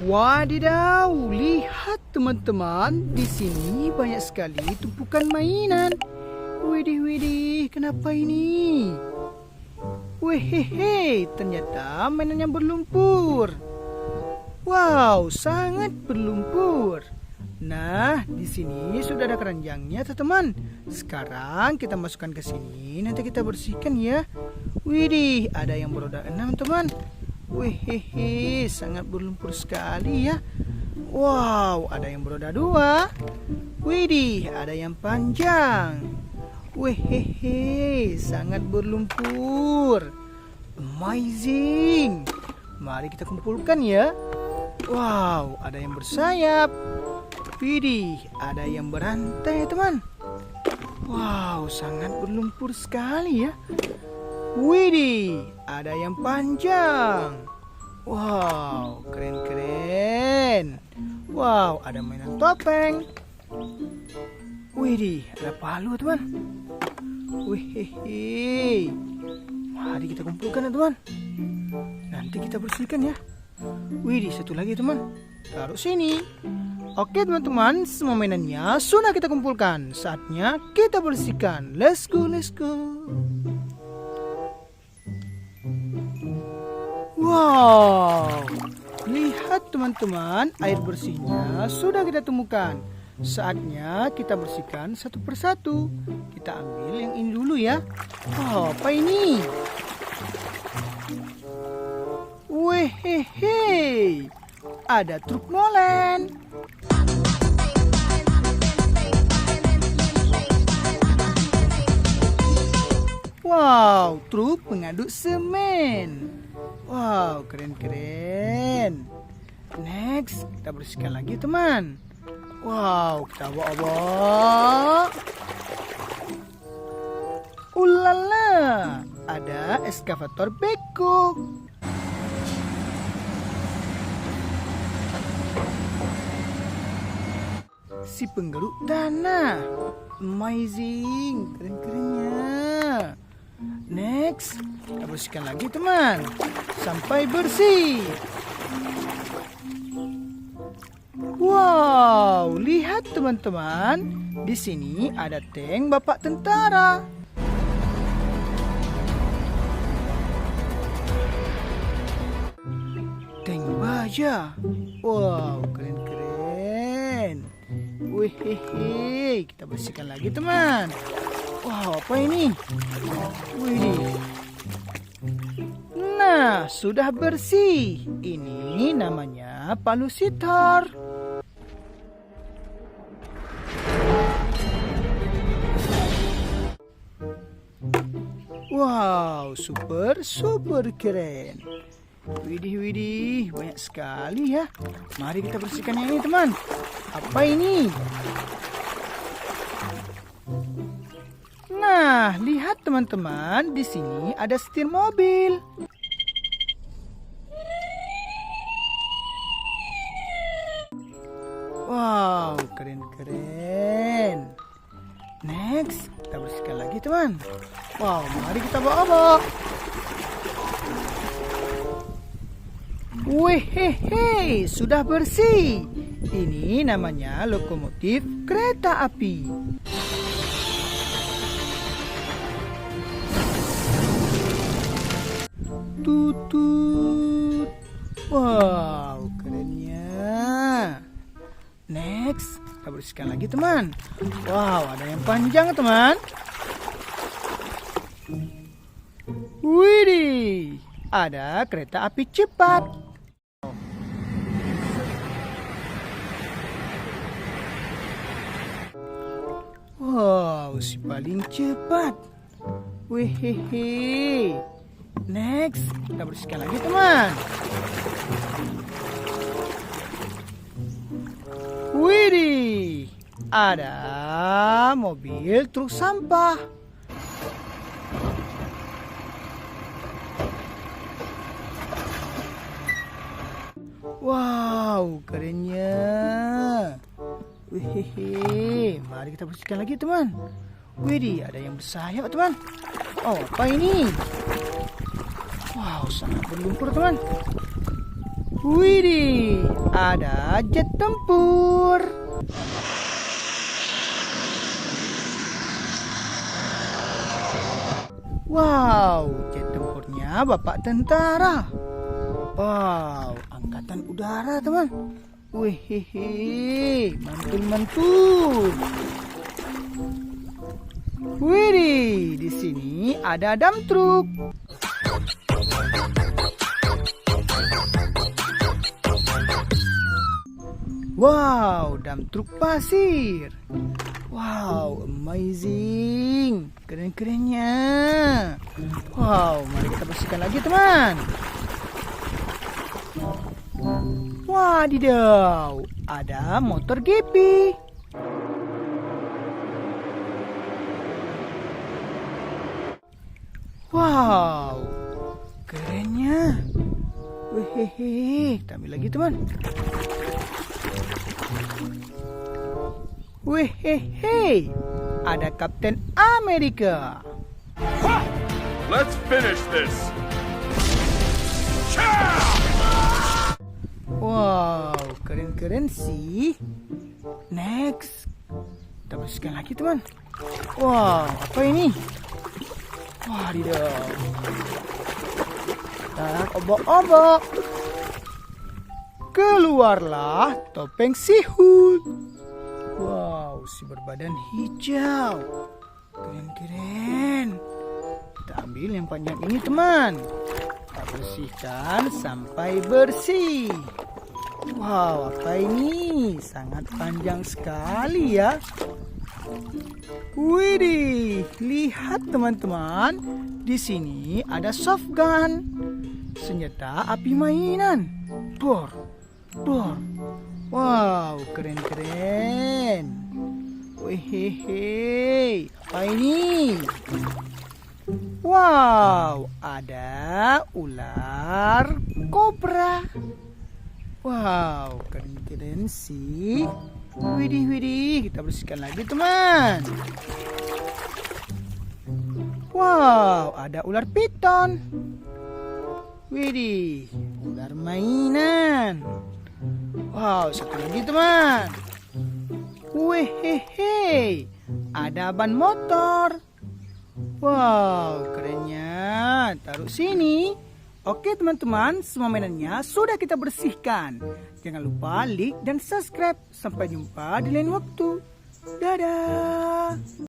Wadidaw, lihat teman-teman, di sini banyak sekali tumpukan mainan. Widih, widih, kenapa ini? Wehehe, ternyata mainan yang berlumpur. Wow, sangat berlumpur. Nah, di sini sudah ada keranjangnya, teman-teman. Sekarang kita masukkan ke sini, nanti kita bersihkan ya. Widih, ada yang beroda 6, teman. Wehehe, sangat berlumpur sekali ya. Wow, ada yang beroda 2. Widih, ada yang panjang. Wehehe, sangat berlumpur. Amazing. Mari kita kumpulkan ya. Wow, ada yang bersayap. Widih, ada yang berantai, teman. Wow, sangat berlumpur sekali ya. Widih, ada yang panjang. Wow, keren-keren. Wow, ada mainan topeng. Widih, ada palu, teman. Wihihi. Mari kita kumpulkan ya, teman. Nanti kita bersihkan ya. Widih, satu lagi, teman. Taruh sini. Oke, teman-teman, semua mainannya sudah kita kumpulkan. Saatnya kita bersihkan. Let's go, let's go. Wow, lihat teman-teman, air bersihnya sudah kita temukan. Saatnya kita bersihkan satu persatu. Kita ambil yang ini dulu ya. Oh, apa ini? Wehehe, ada truk molen. Wow, truk pengaduk semen. Wow, keren-keren. Next, kita bersihkan lagi, teman. Wow, kita bawa. Ulala, ada eskavator beko. Si penggeruk tanah. Amazing, keren-kerennya. Next, kita bersihkan lagi, teman, sampai bersih. Wow, lihat teman-teman, di sini ada tank Bapak Tentara. Tank baja. Wow, keren-keren. Wehehe, kita bersihkan lagi, teman. Wow, apa ini? Wih. Nah, sudah bersih. Ini namanya palu sitar. Wow, super keren. Widih, widih, banyak sekali ya. Mari kita bersihkan yang ini, teman. Apa ini? Nah, lihat teman-teman, di sini ada setir mobil. Wow, keren-keren. Next, kita bersihkan lagi, teman. Wow, mari kita bawa. Wehehe, sudah bersih. Ini namanya lokomotif kereta api. Tutut. Wow, kerennya. Next, kita bersihkan lagi, teman. Wow, ada yang panjang, teman. Widih, ada kereta api cepat. Wow, si paling cepat. Wehehe. Next, kita bersihkan lagi, teman. Widih, ada mobil truk sampah. Wow, kerennya. Wih, mari kita bersihkan lagi, teman. Widih, ada yang bersayap, teman. Oh, apa ini? Wow, sangat berlumpur, teman. Widih, ada jet tempur. Wow, jet tempurnya Bapak Tentara. Wow, angkatan udara teman. Wih, mantul-mantul. Widih, di sini ada dump truck. Wow, dump truk pasir. Wow, amazing. Keren-kerennya. Wow, mari kita bersihkan lagi teman. Wadidaw, ada motor GP. Wow, kerennya. Wehehe, tambah lagi teman. Wehehe, ada Kapten Amerika. Let's finish this. Wow, keren-keren sih. Next, kita bersihkan lagi teman. Wow, apa ini? Wadidaw. Dan obok-obok. Keluarlah topeng sihut. Wow, si berbadan hijau. Keren-keren. Kita ambil yang panjang ini teman. Kita bersihkan sampai bersih. Wow, apa ini? Sangat panjang sekali ya. Widih, lihat teman-teman. Di sini ada soft gun. Senjata api mainan. Bor. Wow, keren-keren. Wehehe, apa ini? Wow, ada ular kobra. Wow, keren-keren sih. Widih, kita bersihkan lagi teman. Wow, ada ular piton. Widih, ular mainan. Wow, satu lagi teman. Wehehe, ada ban motor. Wow, kerennya. Taruh sini. Oke teman-teman, semua mainannya sudah kita bersihkan. Jangan lupa like dan subscribe. Sampai jumpa di lain waktu. Dadah.